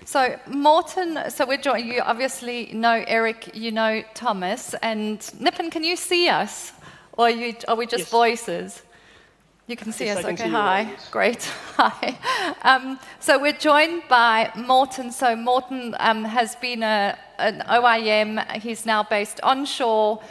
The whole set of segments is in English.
So Morten, so we're joined, you obviously know Eric, you know Thomas, and Nipun, can you see us? Or are we just voices? You can see us, okay, hi, great, hi. So we're joined by Morten. So Morten has been an OIM, he's now based onshore.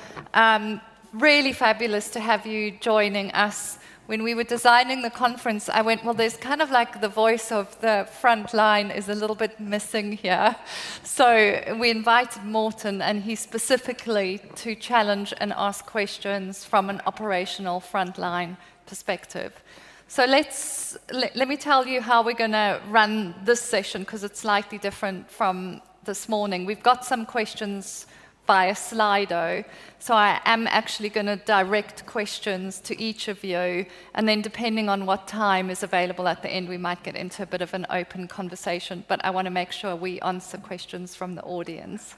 Really fabulous to have you joining us. When we were designing the conference, I went, well, there's kind of like the voice of the front line is a little bit missing here. So we invited Morten, and he specifically to challenge and ask questions from an operational frontline perspective. So let me tell you how we're going to run this session, because it's slightly different from this morning. We've got some questions via Slido, so I am actually going to direct questions to each of you, and then depending on what time is available at the end, we might get into a bit of an open conversation, but I want to make sure we answer questions from the audience.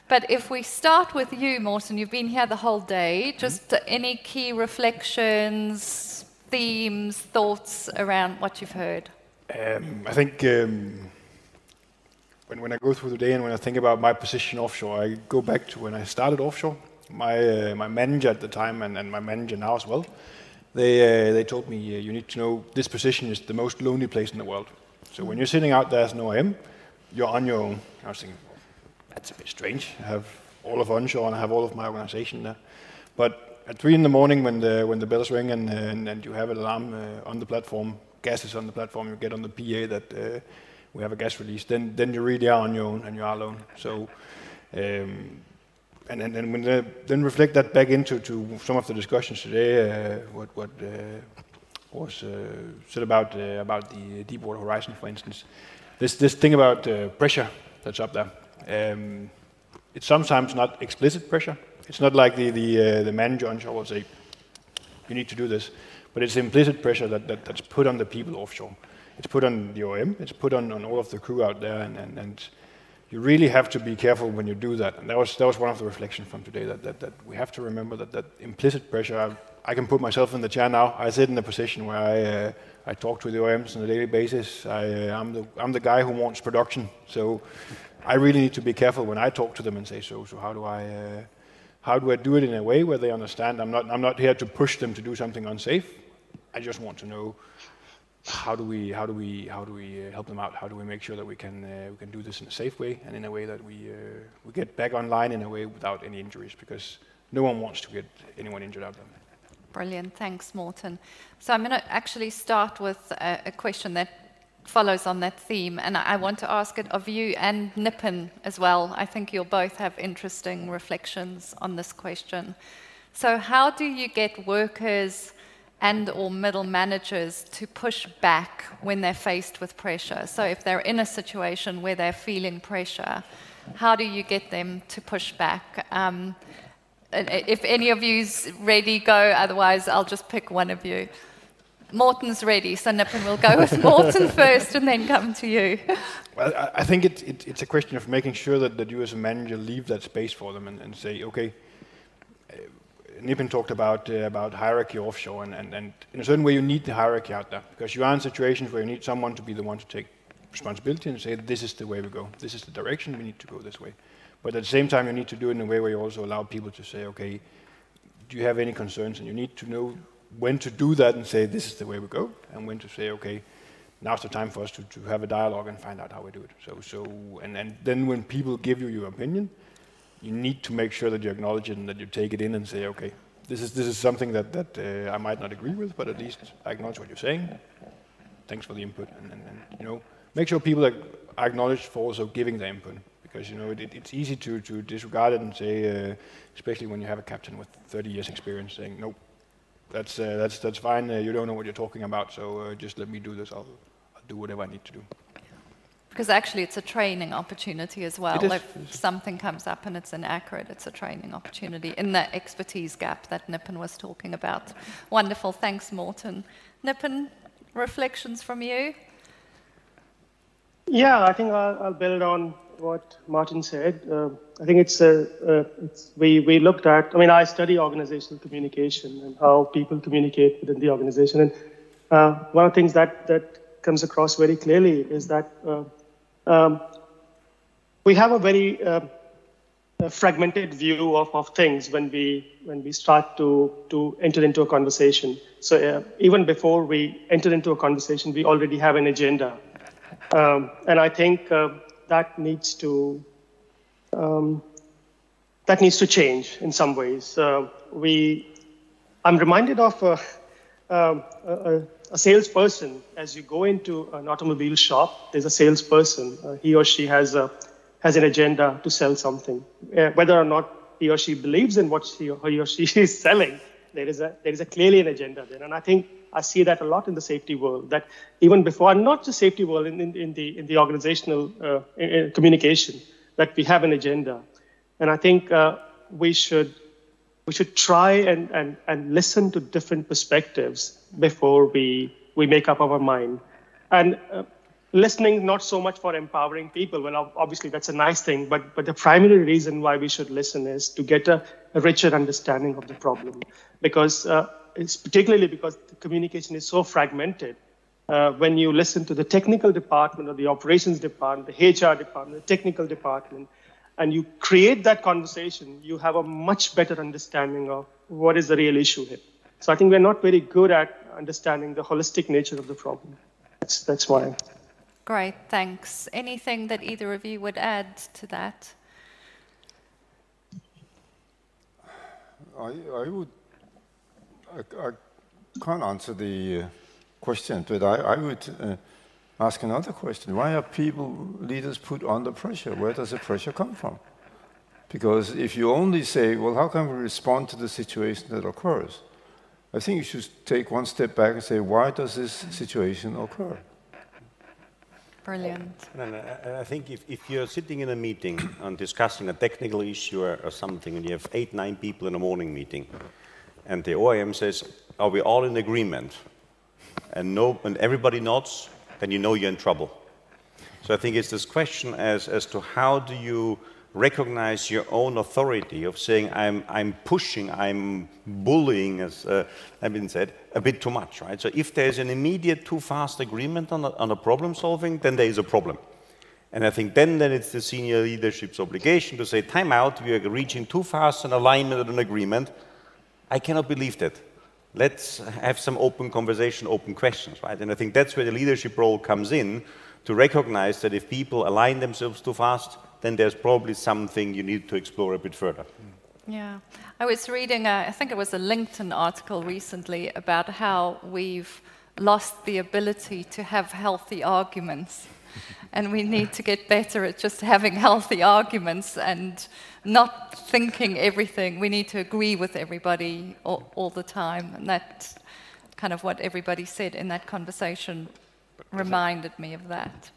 But if we start with you, Morten, you've been here the whole day, just any key reflections, themes, thoughts around what you've heard? I think when I go through the day and when I think about my position offshore, I go back to when I started offshore. My manager at the time and my manager now as well, they told me, you need to know this position is the most lonely place in the world. So when you're sitting out there as an OIM, you're on your own. I was thinking, that's a bit strange. I have all of onshore and I have all of my organization there. But at 3 in the morning when the bells ring and you have an alarm on the platform, gas is on the platform, you get on the PA that we have a gas release, then you really are on your own and you are alone. So, then reflect that back into some of the discussions today, what was said about the Deepwater Horizon, for instance. This thing about pressure that's up there. It's sometimes not explicit pressure. It's not like the manager onshore will say, you need to do this, but it's implicit pressure that's put on the people offshore. It's put on the OIM, it's put on all of the crew out there, and you really have to be careful when you do that. And that was one of the reflections from today, that we have to remember that implicit pressure. I can put myself in the chair now. I sit in a position where I talk to the OIMs on a daily basis. I'm the guy who wants production, so I really need to be careful when I talk to them and say, so how do I do it in a way where they understand? I'm not here to push them to do something unsafe. I just want to know, how do we help them out? How do we make sure that we can do this in a safe way and in a way that we get back online in a way without any injuries, because no one wants to get anyone injured out there. Brilliant, thanks, Morten. So I'm going to actually start with a question that follows on that theme, and I want to ask it of you and Nipun as well. I think you'll both have interesting reflections on this question. So how do you get workers and or middle managers to push back when they're faced with pressure? So if they're in a situation where they're feeling pressure, how do you get them to push back? If any of you's ready, go. Otherwise, I'll just pick one of you. Morten's ready, so Nipun will go with Morten first and then come to you. Well, I think it's a question of making sure that you as a manager leave that space for them and say, okay, Nipun talked about hierarchy offshore, and in a certain way you need the hierarchy out there, because you are in situations where you need someone to be the one to take responsibility and say, this is the way we go, this is the direction, we need to go this way. But at the same time you need to do it in a way where you also allow people to say, okay, do you have any concerns? And you need to know when to do that and say, this is the way we go, and when to say, okay, now's the time for us to have a dialogue and find out how we do it. And then when people give you your opinion, you need to make sure that you acknowledge it and that you take it in and say, okay, this is something that I might not agree with, but at least I acknowledge what you're saying. Thanks for the input, and make sure people are acknowledged for also giving their input, because it's easy to disregard it and say, especially when you have a captain with 30 years experience saying, nope, that's fine. You don't know what you're talking about, so just let me do this. I'll do whatever I need to do. Because actually it's a training opportunity as well. If something comes up and it's inaccurate, it's a training opportunity in the expertise gap that Nipun was talking about. Wonderful, thanks, Morten. Nipun, reflections from you? Yeah, I think I'll build on what Martin said. I think we looked at, I study organizational communication and how people communicate within the organization. And one of the things that comes across very clearly is that We have a very fragmented view of things when we start to enter into a conversation. So even before we enter into a conversation, we already have an agenda, and I think that needs to change in some ways. I'm reminded of a salesperson. As you go into an automobile shop, there's a salesperson. He or she has an agenda to sell something. Whether or not he or she believes in what he or she is selling, there is a clearly an agenda there. And I think I see that a lot in the safety world. That even before, not just safety world, in the organizational communication, that we have an agenda. And I think we should try and listen to different perspectives before we make up our mind. And listening not so much for empowering people. Well, obviously that's a nice thing, but the primary reason why we should listen is to get a richer understanding of the problem, because it's particularly because the communication is so fragmented. When you listen to the technical department or the operations department, the HR department, the technical department, and you create that conversation, you have a much better understanding of what is the real issue here. So I think we're not very good at understanding the holistic nature of the problem. That's why. Great, thanks. Anything that either of you would add to that? I can't answer the question, but I would ask another question. Why are leaders put under pressure? Where does the pressure come from? Because if you only say, well, how can we respond to the situation that occurs? I think you should take one step back and say, why does this situation occur? Brilliant. And I think if you're sitting in a meeting and discussing a technical issue or something, and you have 8, 9 people in a morning meeting, and the OIM says, are we all in agreement? And everybody nods, then you know you're in trouble. So I think it's this question as to how do you recognize your own authority of saying I'm pushing, I'm bullying, as I've been said, a bit too much, right? So if there's an immediate too fast agreement on a problem solving, then there is a problem. And I think then it's the senior leadership's obligation to say, time out, we are reaching too fast an alignment and an agreement. I cannot believe that. Let's have some open conversation, open questions, right? And I think that's where the leadership role comes in, to recognize that if people align themselves too fast, then there's probably something you need to explore a bit further. Yeah. I was reading, I think it was a LinkedIn article recently about how we've lost the ability to have healthy arguments. And we need to get better at just having healthy arguments and not thinking everything. We need to agree with everybody all the time. And that's kind of what everybody said in that conversation reminded me of that.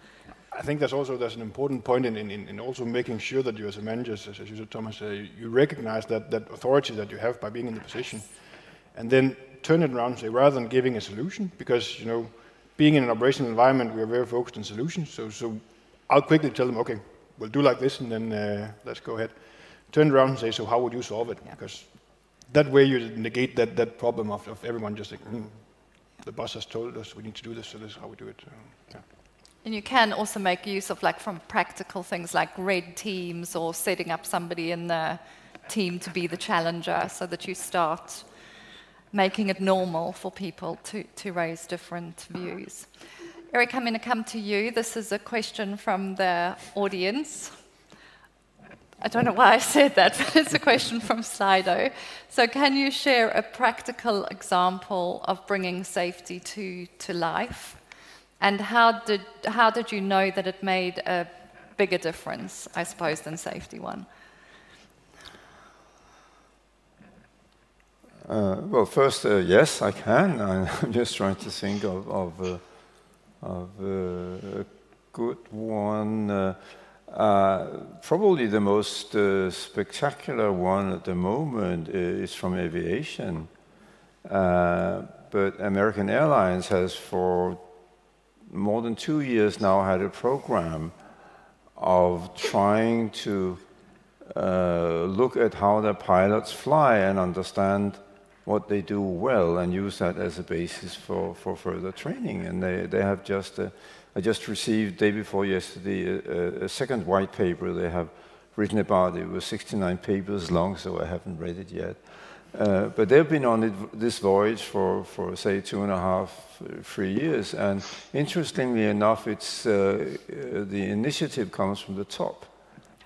I think there's an important point in also making sure that you as a manager, as you said, Thomas, you recognize that authority that you have by being in the position, and then turn it around and say, rather than giving a solution, because being in an operational environment, we are very focused on solutions. So I'll quickly tell them, okay, we'll do like this, and then let's go ahead. Turn it around and say, so how would you solve it? Yeah. Because that way you negate that problem of everyone just like, the boss has told us we need to do this, so this is how we do it. Yeah. And you can also make use of from practical things like red teams or setting up somebody in the team to be the challenger so that you start making it normal for people to raise different views. Eric, I'm going to come to you. This is a question from the audience. I don't know why I said that, but it's a question from Slido. So can you share a practical example of bringing safety to life? And how did you know that it made a bigger difference, I suppose, than safety one? Well, first, yes, I can. I'm just trying to think of a good one. Probably the most spectacular one at the moment is from aviation. But American Airlines has for more than 2 years now had a program of trying to look at how their pilots fly and understand what they do well and use that as a basis for further training. And they have just I just received, day before yesterday, a second white paper they have written about it. It was 69 papers long, so I haven't read it yet. But they've been on this voyage for say 2.5, 3 years, and interestingly enough, it's the initiative comes from the top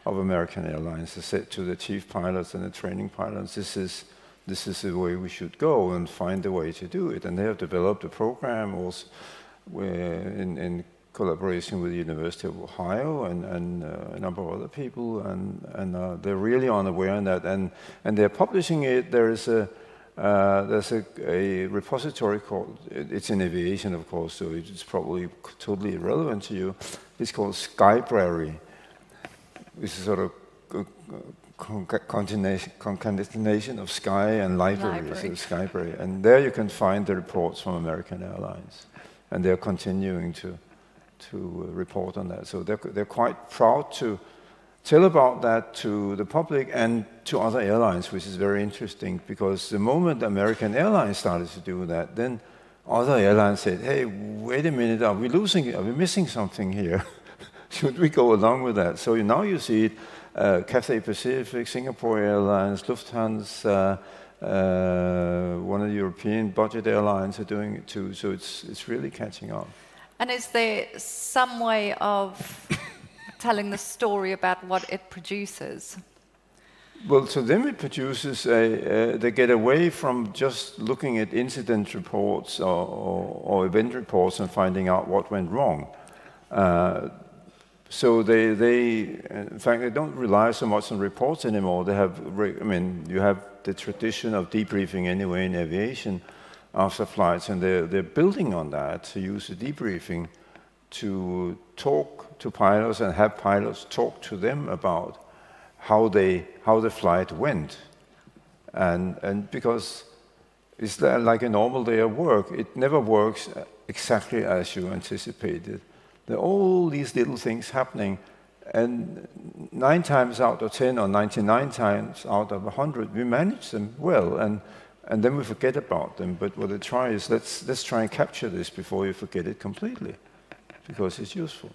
of American Airlines. They said to the chief pilots and the training pilots, this is the way we should go and find a way to do it. And they have developed a program also in collaboration with the University of Ohio and a number of other people, and they're really unaware of that, and they're publishing it. There's a repository called, it's in aviation, of course, so it's probably totally irrelevant to you. It's called Skybrary, which is sort of concatenation of sky and library, so Skybrary. And there you can find the reports from American Airlines, and they're continuing to report on that. So they're quite proud to tell about that to the public and to other airlines, which is very interesting, because the moment American Airlines started to do that, then other airlines said, hey, wait a minute, are we missing something here? Should we go along with that? So now you see it, Cathay Pacific, Singapore Airlines, Lufthansa, one of the European budget airlines are doing it too, so it's really catching on. And is there some way of telling the story about what it produces? Well, to them it produces, they get away from just looking at incident reports or event reports and finding out what went wrong. So they, in fact, they don't rely so much on reports anymore. They have, you have the tradition of debriefing anyway in aviation after flights, and they're building on that to use the debriefing to talk to pilots and have pilots talk to them about how the flight went, and because it's like a normal day of work, it never works exactly as you anticipated. There are all these little things happening, and 9 times out of 10 or 99 times out of 100 we manage them well, and then we forget about them. But what I try is let's try and capture this before you forget it completely, because it's useful.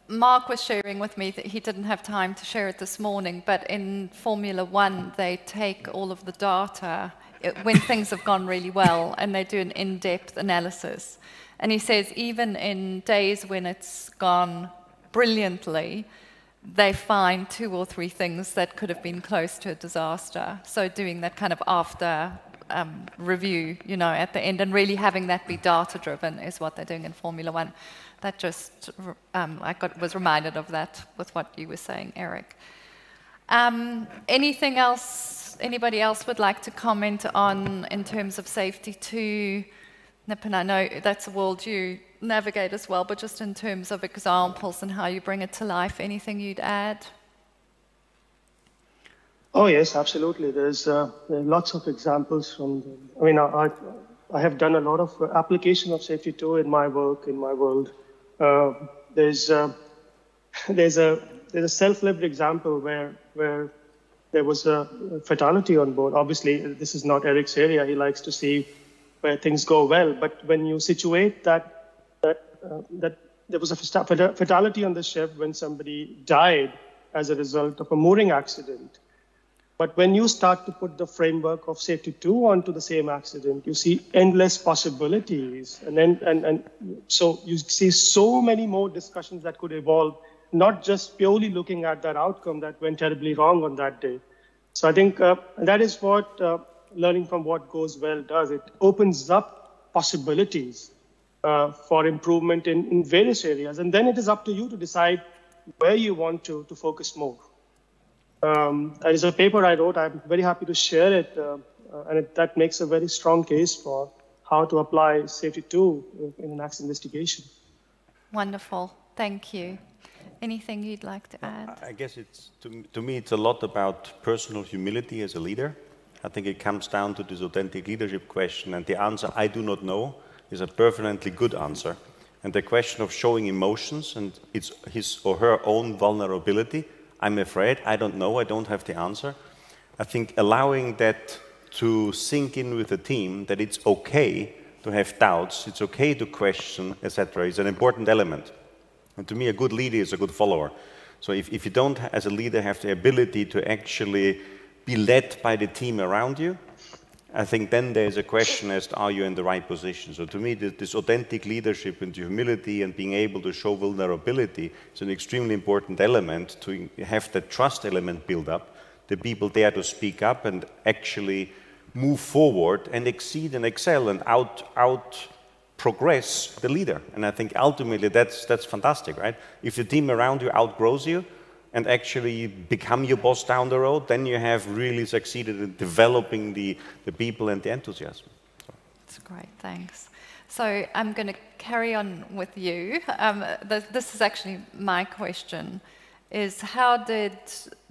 Mark was sharing with me that he didn't have time to share it this morning, but in Formula One, they take all of the data when things have gone really well, and they do an in-depth analysis. And he says even in days when it's gone brilliantly, they find 2 or 3 things that could have been close to a disaster. So doing that kind of after review, at the end, and really having that be data-driven is what they're doing in Formula One. That just, was reminded of that with what you were saying, Eric. Anything else, anybody else would like to comment on in terms of safety too? Nipun, I know that's a world you navigate as well, but just in terms of examples and how you bring it to life, anything you'd add? Oh yes, absolutely. There are lots of examples from I have done a lot of application of safety too in my work, in my world. There's a self-lived example where there was a fatality on board. Obviously, this is not Eric's area. He likes to see where things go well. But when you situate that there was a fatality on the ship when somebody died as a result of a mooring accident. But when you start to put the framework of safety 2 onto the same accident, you see endless possibilities. And so you see so many more discussions that could evolve, not just purely looking at that outcome that went terribly wrong on that day. So I think that is what learning from what goes well does. It opens up possibilities for improvement in various areas. And then it is up to you to decide where you want to focus more. There is a paper I wrote. I'm very happy to share it. That makes a very strong case for how to apply safety 2 in an accident investigation. Wonderful. Thank you. Anything you'd like to add? I guess to me, it's a lot about personal humility as a leader. I think it comes down to this authentic leadership question, and the answer, I do not know, is a perfectly good answer. And the question of showing emotions and it's his or her own vulnerability, I'm afraid, I don't know, I don't have the answer. I think allowing that to sink in with the team, that it's okay to have doubts. It's okay to question, etc. It's an important element. And to me, a good leader is a good follower. So if you don't, as a leader, have the ability to actually be led by the team around you, I think then there's a question as to are you in the right position. So to me, this authentic leadership and humility and being able to show vulnerability is an extremely important element to have that trust element build up, the people dare to speak up and actually move forward and exceed and excel and out progress the leader. And I think ultimately that's fantastic, right? If the team around you outgrows you and actually become your boss down the road, then you have really succeeded in developing the people and the enthusiasm. That's great, thanks. So I'm going to carry on with you. This is actually my question, is how did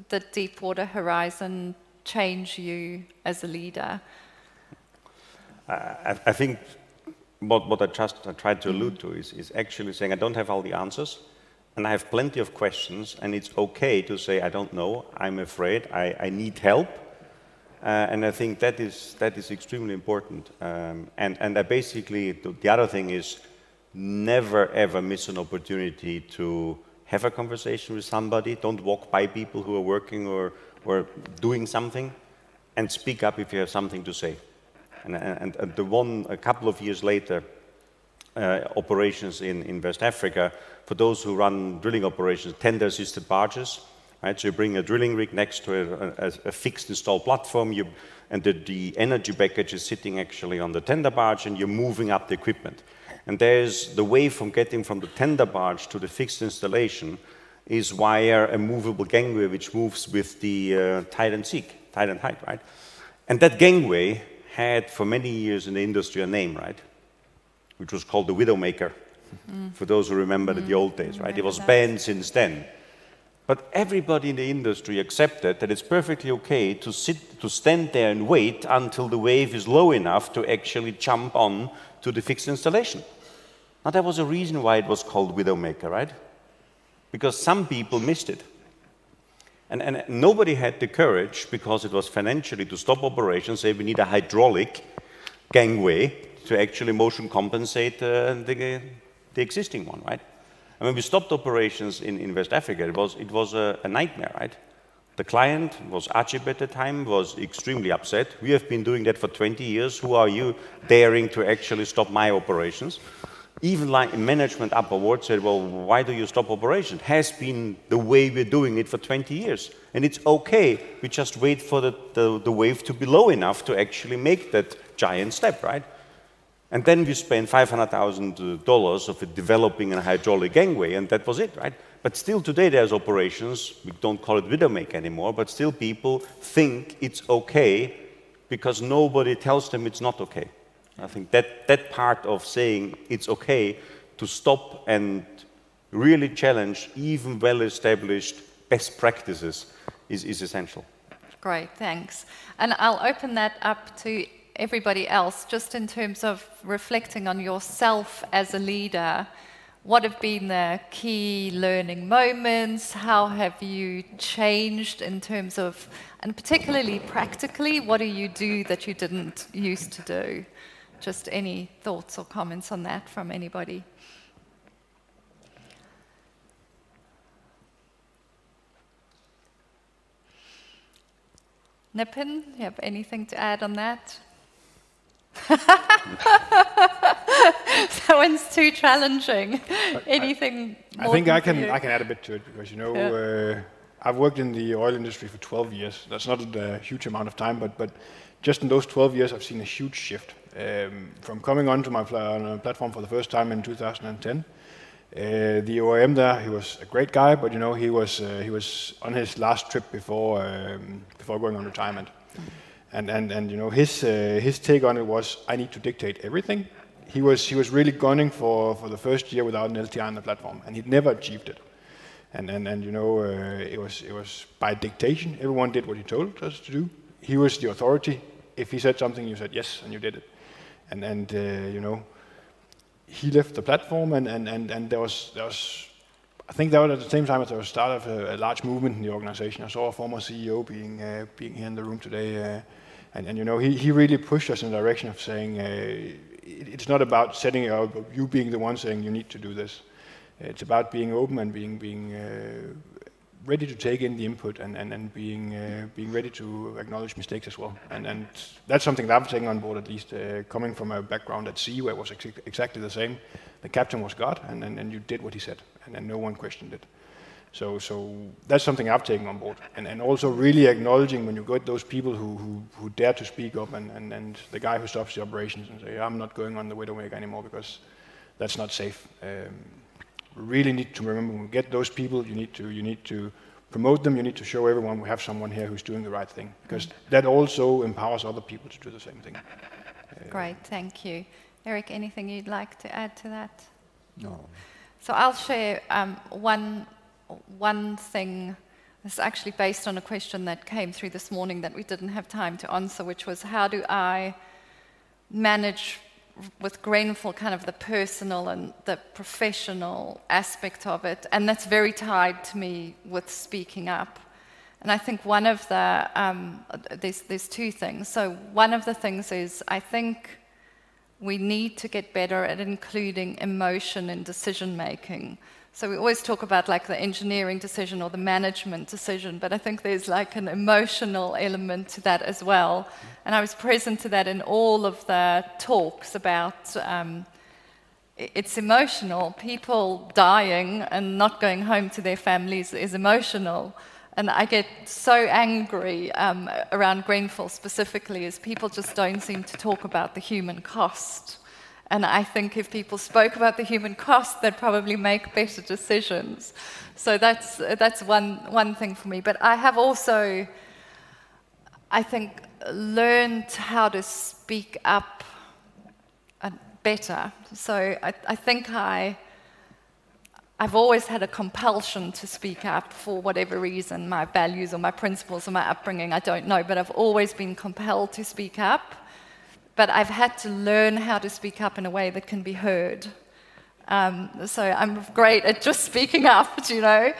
the Deepwater Horizon change you as a leader? I think what I tried to allude to is actually saying I don't have all the answers, and I have plenty of questions, and it's okay to say I don't know, I'm afraid, I need help, and I think that is extremely important. And I basically, the other thing is never ever miss an opportunity to have a conversation with somebody. Don't walk by people who are working or doing something, and speak up if you have something to say. And a couple of years later, operations in West Africa, for those who run drilling operations, tender-assisted barges, right? So you bring a drilling rig next to a fixed install platform, and the energy package is sitting actually on the tender barge, and you're moving up the equipment. And there's the way from getting from the tender barge to the fixed installation is via a movable gangway which moves with the tide and height, right? And that gangway had for many years in the industry a name, right? Which was called the Widowmaker, for those who remember the old days, right? It was banned since then. But everybody in the industry accepted that it's perfectly okay to stand there and wait until the wave is low enough to actually jump on to the fixed installation. Now there was a reason why it was called Widowmaker, right? Because some people missed it. And nobody had the courage, because it was financially, to stop operations, say we need a hydraulic gangway to actually motion compensate the existing one, right? And when we stopped operations in West Africa, it was a nightmare, right? The client was Ajib at the time, was extremely upset. We have been doing that for 20 years. Who are you daring to actually stop my operations? Even like management upward said, well, why do you stop operations? It has been the way we're doing it for 20 years. And it's okay, we just wait for the wave to be low enough to actually make that giant step, right? And then we spent $500,000 of developing a hydraulic gangway, and that was it, right? But still today there's operations, we don't call it Widowmaker anymore, but still people think it's okay because nobody tells them it's not okay. I think that part of saying it's okay to stop and really challenge even well-established best practices is essential. Great, thanks. And I'll open that up to everybody else, just in terms of reflecting on yourself as a leader. What have been the key learning moments? How have you changed in terms of, and particularly practically, what do you do that you didn't used to do? Just any thoughts or comments on that from anybody? Nipun, you have anything to add on that? That one's too challenging. Anything more? I think I can add a bit to it, because, you know, I've worked in the oil industry for 12 years. That's not a huge amount of time, but just in those 12 years, I've seen a huge shift. From coming onto my platform for the first time in 2010, the OEM there, he was a great guy, but, you know, he was on his last trip before going on retirement. And you know, his take on it was, I need to dictate everything. He was really gunning for the first year without an LTI on the platform, and he'd never achieved it. And you know, it was by dictation. Everyone did what he told us to do. He was the authority. If he said something, you said yes, and you did it. And you know, he left the platform, and there was. I think that was at the same time as there was start of a large movement in the organization. I saw a former CEO being here in the room today, and you know, he really pushed us in the direction of saying it's not about setting it up, you being the one saying you need to do this. It's about being open and being ready to take in the input and being ready to acknowledge mistakes as well. And that's something that I've taken on board, at least coming from a background at sea where it was exactly the same. The captain was God, and you did what he said, and no one questioned it. So that's something I've taken on board, and also really acknowledging when you get those people who dare to speak up, and the guy who stops the operations and say, I'm not going on the Widowmaker anymore because that's not safe. We really need to remember, when we get those people, you need to promote them. You need to show everyone we have someone here who's doing the right thing, because that also empowers other people to do the same thing. Great, thank you. Eric, anything you'd like to add to that? No. So I'll share one thing. This is actually based on a question that came through this morning that we didn't have time to answer, which was, how do I manage with Grenfell kind of the personal and the professional aspect of it? And that's very tied to me with speaking up. And I think one of the, there's two things. So one of the things is, I think we need to get better at including emotion in decision making. So we always talk about like the engineering decision or the management decision, but I think there's like an emotional element to that as well. And I was present to that in all of the talks about it's emotional. People dying and not going home to their families is emotional. And I get so angry around Grenfell specifically, as people just don't seem to talk about the human cost. And I think if people spoke about the human cost, they'd probably make better decisions. So that's one thing for me. But I have also, I think, learned how to speak up better. So I think I've always had a compulsion to speak up for whatever reason, my values or my principles or my upbringing, I don't know, but I've always been compelled to speak up. But I've had to learn how to speak up in a way that can be heard. So I'm great at just speaking up, you know,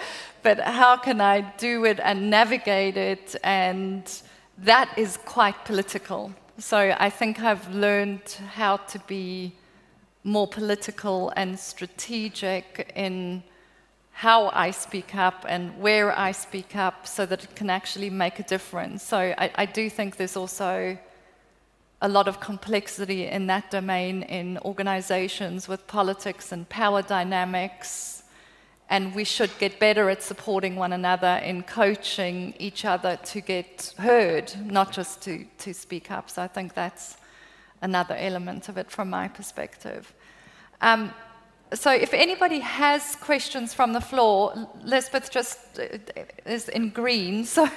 but how can I do it and navigate it? And that is quite political. So I think I've learned how to be more political and strategic in how I speak up and where I speak up so that it can actually make a difference. So I do think there's also a lot of complexity in that domain in organizations with politics and power dynamics, and we should get better at supporting one another in coaching each other to get heard, not just to speak up. So I think that's another element of it from my perspective. So if anybody has questions from the floor, Lisbeth just is in green, so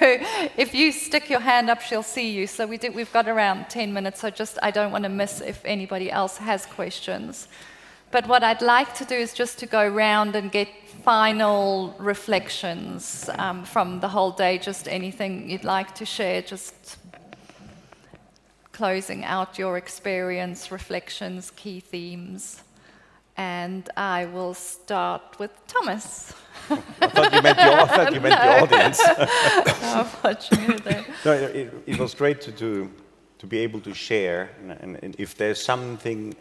if you stick your hand up, she'll see you. So we've got around 10 minutes, so I don't want to miss if anybody else has questions. But what I'd like to do is just to go round and get final reflections from the whole day, just anything you'd like to share, just closing out your experience, reflections, key themes. And I will start with Thomas. I thought you meant the audience. No, it was great to be able to share. And if there's something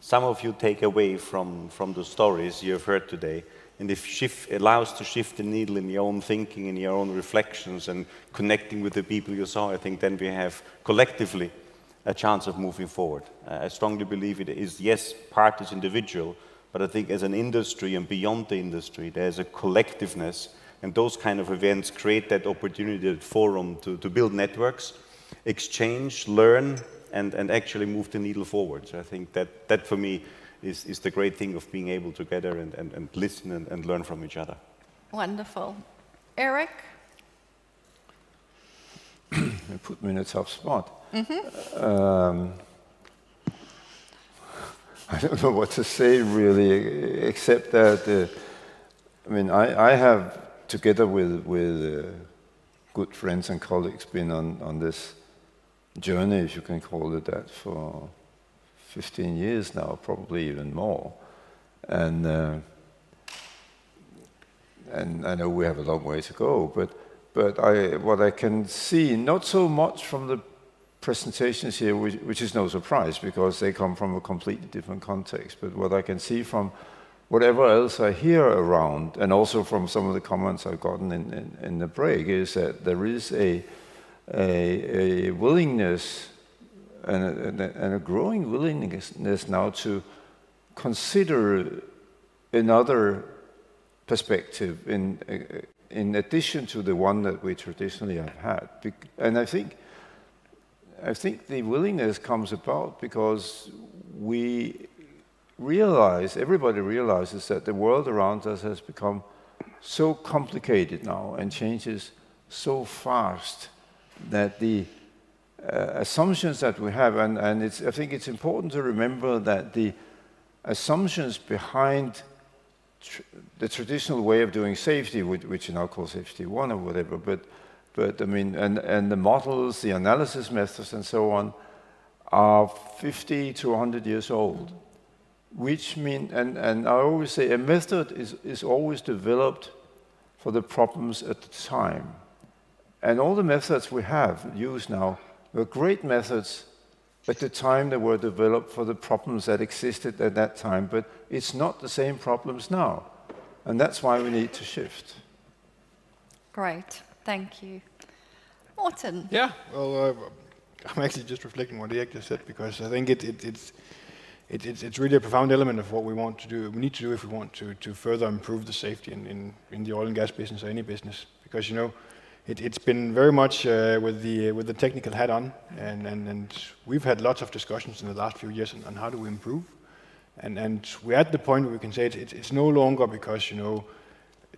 some of you take away from the stories you have heard today, and if allows to shift the needle in your own thinking, in your own reflections, and connecting with the people you saw, I think then we have collectively a chance of moving forward. I strongly believe it is, yes, part is individual, but I think as an industry and beyond the industry, there's a collectiveness, and those kind of events create that opportunity, that forum to build networks, exchange, learn, and actually move the needle forward. So I think that for me is the great thing of being able to gather and listen and learn from each other. Wonderful. Eric? You put me in a tough spot. Mm-hmm. I don't know what to say really, except that I mean I have, together with good friends and colleagues, been on this journey, if you can call it that, for 15 years now, probably even more, and I know we have a long way to go, but what I can see, not so much from the presentations here, which is no surprise because they come from a completely different context. But what I can see from whatever else I hear around, and also from some of the comments I've gotten in the break, is that there is a willingness and a growing willingness now to consider another perspective in addition to the one that we traditionally have had. And I think the willingness comes about because everybody realizes that the world around us has become so complicated now and changes so fast that the assumptions that we have, and I think it's important to remember that the assumptions behind the traditional way of doing safety, which you now call safety 1 or whatever, but I mean, and the models, the analysis methods, and so on, are 50 to 100 years old. Which mean, and I always say, a method is always developed for the problems at the time. And all the methods we have used now were great methods at the time they were developed for the problems that existed at that time, but it's not the same problems now. And that's why we need to shift. Great, thank you. Morten? Yeah, well, I'm actually just reflecting what Erik just said, because I think it's really a profound element of what we want to do. We need to do if we want to further improve the safety in the oil and gas business or any business, because it's been very much with the technical hat on, and we've had lots of discussions in the last few years on how do we improve, and we're at the point where we can say it's no longer because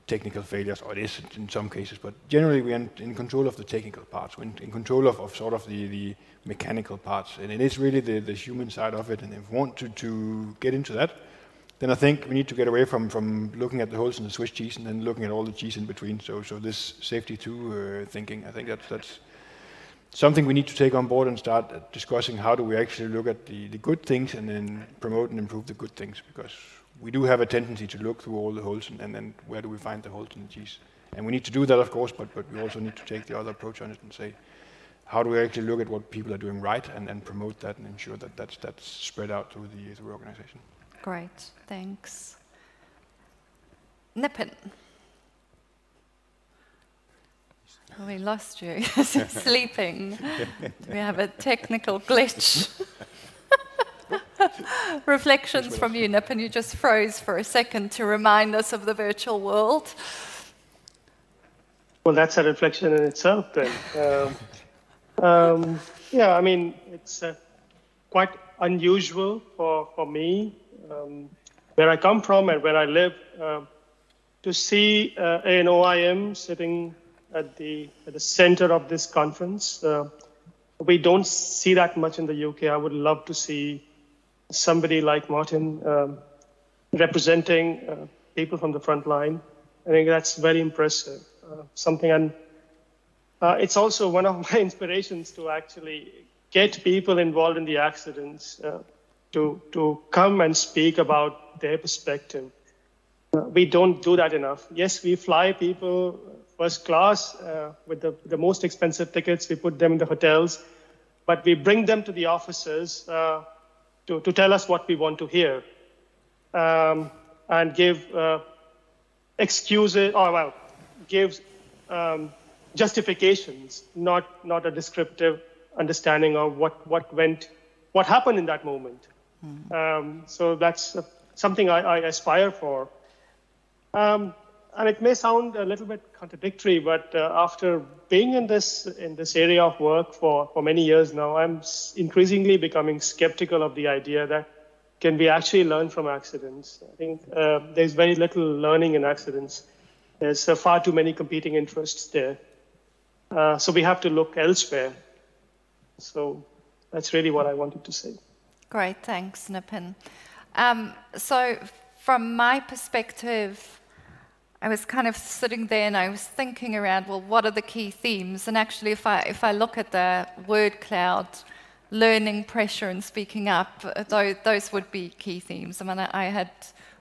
technical failures, or it is in some cases, but generally we are in control of the technical parts, we're in control of sort of the mechanical parts, and it is really the human side of it. And if we want to get into that, then I think we need to get away from looking at the holes in the Swiss cheese and then looking at all the cheese in between. So this safety 2 thinking, I think that's something we need to take on board and start discussing. How do we actually look at the good things and then promote and improve the good things? Because we do have a tendency to look through all the holes and then where do we find the holes in the cheese? And we need to do that, of course, but we also need to take the other approach on it and say, how do we actually look at what people are doing right and promote that and ensure that that's spread out through the organization? Great, thanks. Nipun. We lost you. Sleeping. We have a technical glitch. Reflections from you, Nipun. You just froze for a second to remind us of the virtual world. Well, that's a reflection in itself then. Yeah, I mean, it's quite unusual for me, where I come from and where I live, to see an OIM sitting at the center of this conference. We don't see that much in the UK. I would love to see somebody like Morten representing people from the front line. I think that's very impressive. It's also one of my inspirations to actually get people involved in the accidents to come and speak about their perspective. We don't do that enough. Yes, we fly people first class with the most expensive tickets. We put them in the hotels, but we bring them to the offices to tell us what we want to hear and give excuses, give justifications, not a descriptive understanding of what happened in that moment. So that's something I aspire for. And it may sound a little bit contradictory, but after being in this area of work for many years now, I'm increasingly becoming skeptical of the idea that can we actually learn from accidents. I think there's very little learning in accidents. There's far too many competing interests there. So we have to look elsewhere. So that's really what I wanted to say. Great, thanks, Nipun. So from my perspective, I was kind of sitting there and I was thinking around, well, what are the key themes? And actually, if I look at the word cloud, learning, pressure, and speaking up, those would be key themes. I mean, I had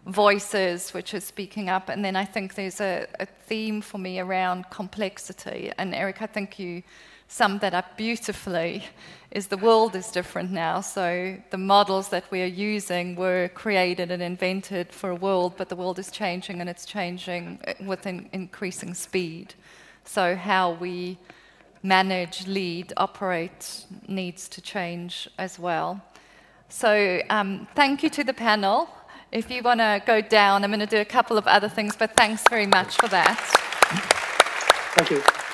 voices which are speaking up. And then I think there's a theme for me around complexity. And Eric, I think you summed that up beautifully, is the world is different now. So the models that we are using were created and invented for a world, but the world is changing, and it's changing with increasing speed. So how we manage, lead, operate needs to change as well. So thank you to the panel. If you want to go down, I'm going to do a couple of other things, but thanks very much for that. Thank you.